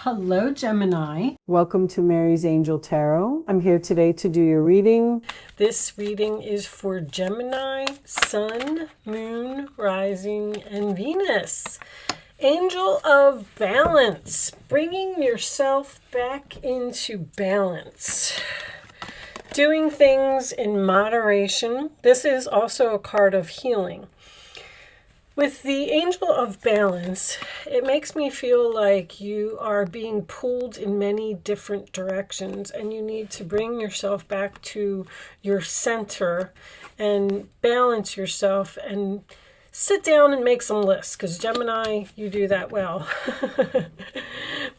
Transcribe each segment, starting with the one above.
Hello, Gemini. Welcome to Mary's Angel Tarot. I'm here today to do your reading. This reading is for Gemini, Sun, Moon, Rising, and Venus. Angel of Balance, bringing yourself back into balance. Doing things in moderation. This is also a card of healing. With the Angel of Balance, it makes me feel like you are being pulled in many different directions and you need to bring yourself back to your center and balance yourself and sit down and make some lists, because Gemini, you do that well.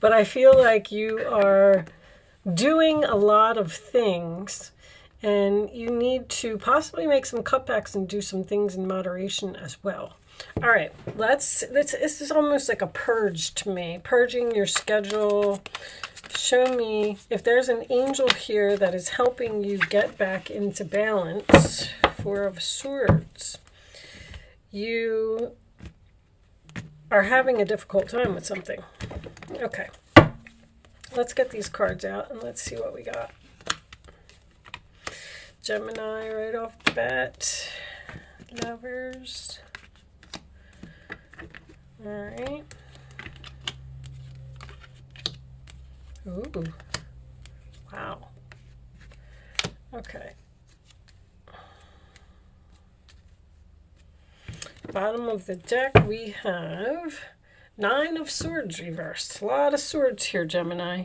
But I feel like you are doing a lot of things and you need to possibly make some cutbacks and do some things in moderation as well. All right, this is almost like a purge to me. Purging your schedule. Show me if there's an angel here that is helping you get back into balance. Four of Swords. You are having a difficult time with something. Okay, let's get these cards out and let's see what we got. Gemini right off the bat. Lovers. All right. Ooh. Wow. Okay. Bottom of the deck, we have Nine of Swords reversed. A lot of swords here, Gemini.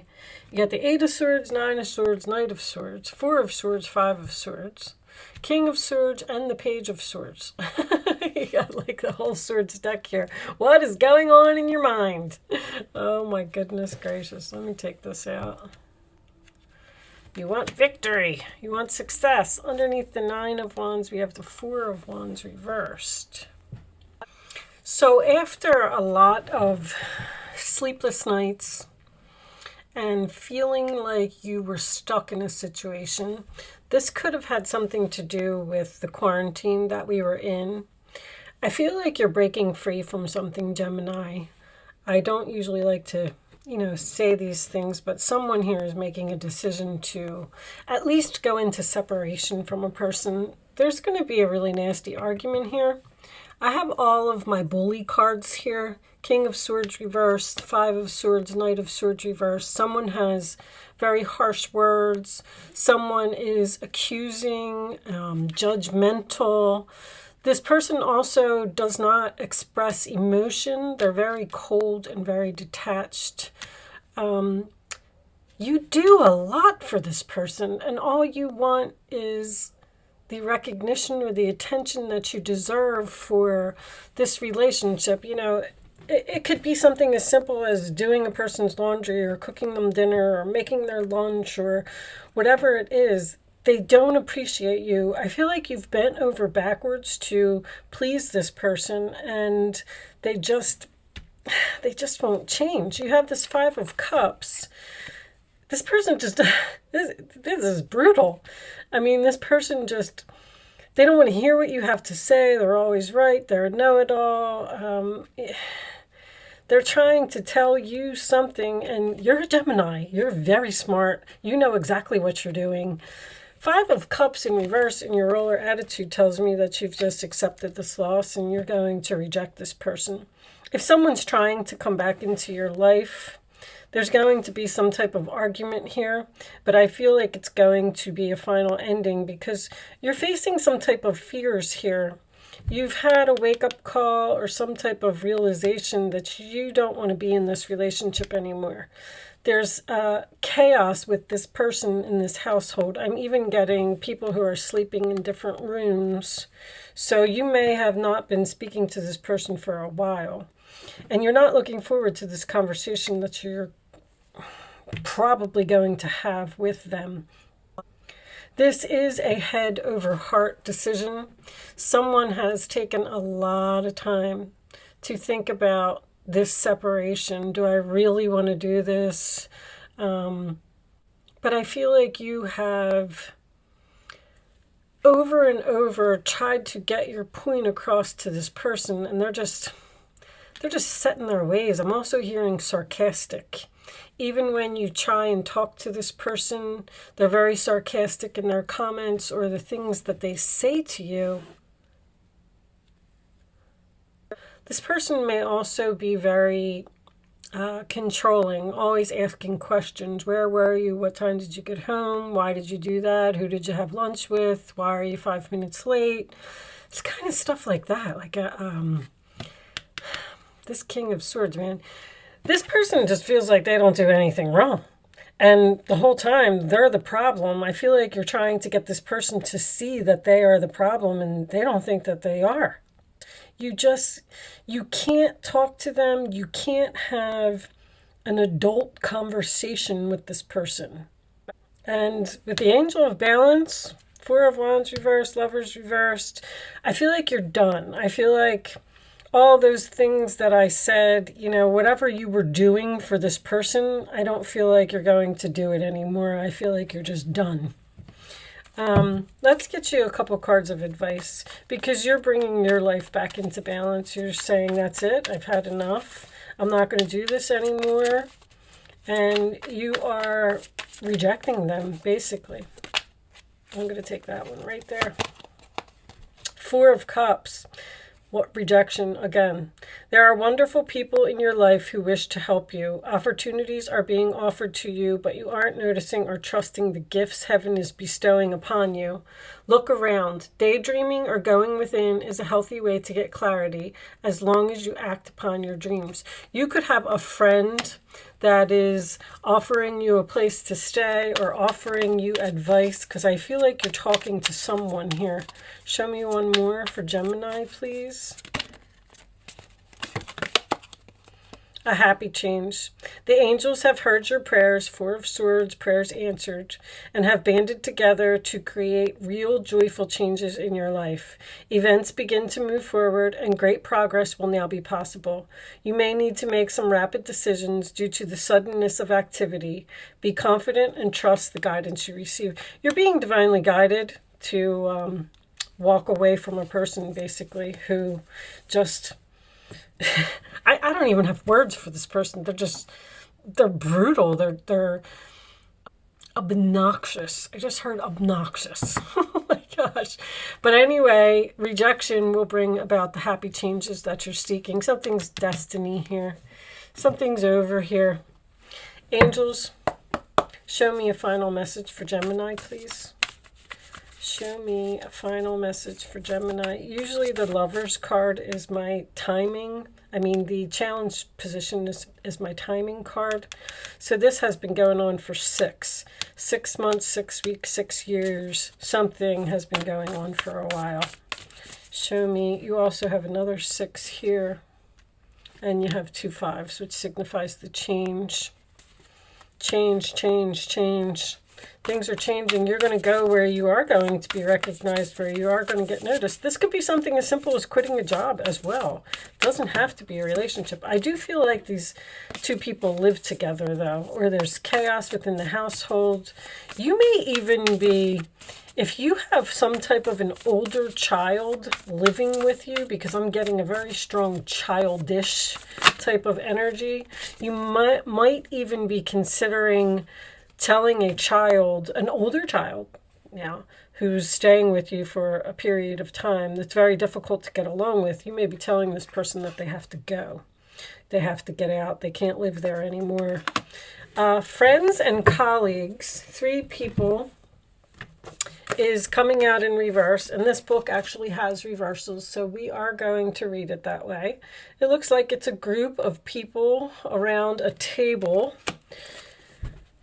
You got the Eight of Swords, Nine of Swords, Knight of Swords, Four of Swords, Five of Swords, King of Swords, and the Page of Swords. You got like the whole swords deck here. What is going on in your mind? Oh my goodness gracious. Let me take this out. You want victory. You want success. Underneath the Nine of Wands, we have the Four of Wands reversed. So after a lot of sleepless nights and feeling like you were stuck in a situation, this could have had something to do with the quarantine that we were in. I feel like you're breaking free from something, Gemini. I don't usually like to, say these things, but someone here is making a decision to at least go into separation from a person. There's going to be a really nasty argument here. I have all of my bully cards here. King of Swords reversed, Five of Swords, Knight of Swords reversed. Someone has very harsh words. Someone is accusing, judgmental. This person also does not express emotion. They're very cold and very detached. You do a lot for this person, and all you want is the recognition or the attention that you deserve for this relationship. It could be something as simple as doing a person's laundry or cooking them dinner or making their lunch or whatever it is. They don't appreciate you. I feel like you've bent over backwards to please this person and they just won't change. You have this Five of Cups. This person just, this is brutal. I mean, this person just, they don't want to hear what you have to say. They're always right. They're a know-it-all. They're trying to tell you something, and you're a Gemini. You're very smart. You know exactly what you're doing. Five of Cups in reverse in your roller attitude tells me that you've just accepted this loss and you're going to reject this person. If someone's trying to come back into your life, there's going to be some type of argument here, but I feel like it's going to be a final ending because you're facing some type of fears here. You've had a wake-up call or some type of realization that you don't want to be in this relationship anymore. There's chaos with this person in this household. I'm even getting people who are sleeping in different rooms. So you may have not been speaking to this person for a while. And you're not looking forward to this conversation that you're probably going to have with them. This is a head over heart decision. Someone has taken a lot of time to think about this separation. Do I really want to do this? But I feel like you have over and over tried to get your point across to this person, and they're just set in their ways. I'm also hearing sarcastic. Even when you try and talk to this person, they're very sarcastic in their comments or the things that they say to you. This person may also be very controlling, always asking questions. Where were you? What time did you get home? Why did you do that? Who did you have lunch with? Why are you 5 minutes late? It's kind of stuff like that. Like this King of Swords, man. This person just feels like they don't do anything wrong. And the whole time, they're the problem. I feel like you're trying to get this person to see that they are the problem, and they don't think that they are. You can't talk to them. You can't have an adult conversation with this person. And with the Angel of Balance, Four of Wands reversed, Lovers reversed, I feel like you're done. I feel like all those things that I said, whatever you were doing for this person, I don't feel like you're going to do it anymore. I feel like you're just done. Let's get you a couple cards of advice, because you're bringing your life back into balance. You're saying, that's it. I've had enough. I'm not going to do this anymore. And you are rejecting them, basically. I'm going to take that one right there. Four of Cups. What rejection again? There are wonderful people in your life who wish to help you. Opportunities are being offered to you, but you aren't noticing or trusting the gifts heaven is bestowing upon you. Look around. Daydreaming or going within is a healthy way to get clarity, as long as you act upon your dreams. You could have a friend that is offering you a place to stay or offering you advice, because I feel like you're talking to someone here. Show me one more for Gemini, please. A happy change. The angels have heard your prayers, Four of Swords, prayers answered, and have banded together to create real joyful changes in your life. Events begin to move forward, and great progress will now be possible. You may need to make some rapid decisions due to the suddenness of activity. Be confident and trust the guidance you receive. You're being divinely guided to walk away from a person, basically, who just... I don't even have words for this person. They're brutal. They're obnoxious. I just heard obnoxious. Oh my gosh. But anyway, rejection will bring about the happy changes that you're seeking. Something's destiny here. Something's over here. Angels, show me a final message for Gemini, please. Show me a final message for Gemini. Usually the Lovers card is my timing. The challenge position is my timing card. So this has been going on for 6 months, 6 weeks, 6 years. Something has been going on for a while. Show me. You also have another 6 here. And you have 2 5s, which signifies the change. Change, change, change. Things are changing. You're going to go where you are going to be recognized, where you are going to get noticed. This could be something as simple as quitting a job as well. It doesn't have to be a relationship. I do feel like these two people live together, though, or there's chaos within the household. You may even be, if you have some type of an older child living with you, because I'm getting a very strong childish type of energy, you might even be considering telling a child, an older child now, who's staying with you for a period of time that's very difficult to get along with, you may be telling this person that they have to go. They have to get out. They can't live there anymore. Friends and colleagues, 3 people, is coming out in reverse. And this book actually has reversals, so we are going to read it that way. It looks like it's a group of people around a table,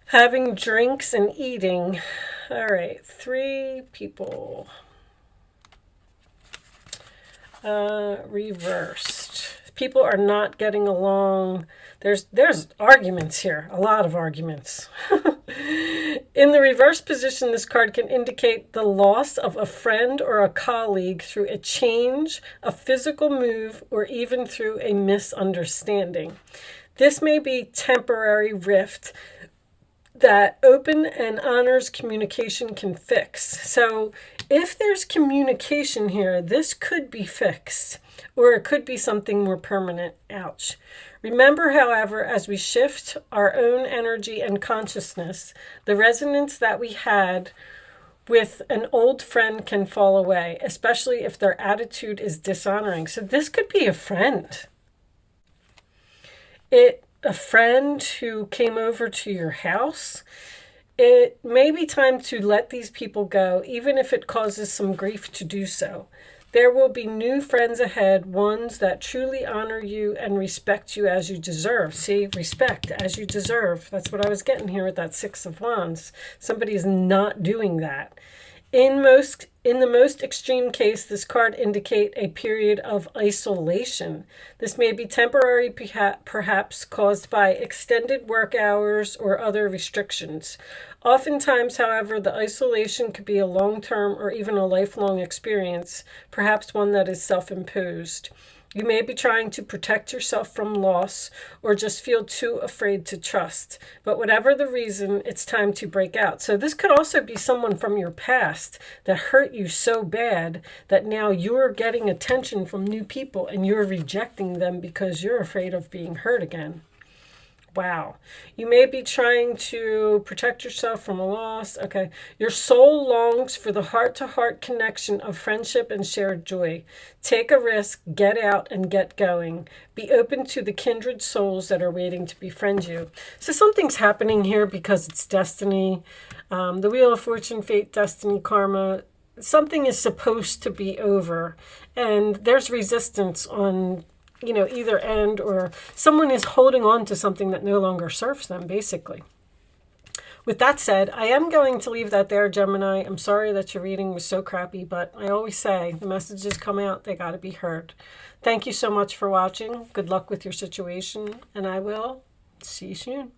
having drinks and eating. All right, 3 people. Reversed. People are not getting along. There's arguments here, a lot of arguments. In the reverse position, this card can indicate the loss of a friend or a colleague through a change, a physical move, or even through a misunderstanding. This may be temporary rift that open and honors communication can fix. So if there's communication here, this could be fixed, or it could be something more permanent. Ouch. Remember, however, as we shift our own energy and consciousness, the resonance that we had with an old friend can fall away, especially if their attitude is dishonoring. So this could be a friend. A friend who came over to your house. It may be time to let these people go, even if it causes some grief to do so. There will be new friends ahead, ones that truly honor you and respect you as you deserve. See, respect as you deserve. That's what I was getting here with that Six of Wands. Somebody is not doing that. In the most extreme case, this card indicate a period of isolation. This may be temporary, perhaps caused by extended work hours or other restrictions. Oftentimes, however, the isolation could be a long-term or even a lifelong experience, perhaps one that is self-imposed. You may be trying to protect yourself from loss or just feel too afraid to trust. But whatever the reason, it's time to break out. So this could also be someone from your past that hurt you so bad that now you're getting attention from new people and you're rejecting them because you're afraid of being hurt again. Wow. You may be trying to protect yourself from a loss. Okay. Your soul longs for the heart-to-heart connection of friendship and shared joy. Take a risk, get out, and get going. Be open to the kindred souls that are waiting to befriend you. So something's happening here because it's destiny. The Wheel of Fortune, fate, destiny, karma. Something is supposed to be over. And there's resistance on either end, or someone is holding on to something that no longer serves them, basically. With that said, I am going to leave that there, Gemini. I'm sorry that your reading was so crappy, but I always say the messages come out, they got to be heard. Thank you so much for watching. Good luck with your situation, and I will see you soon.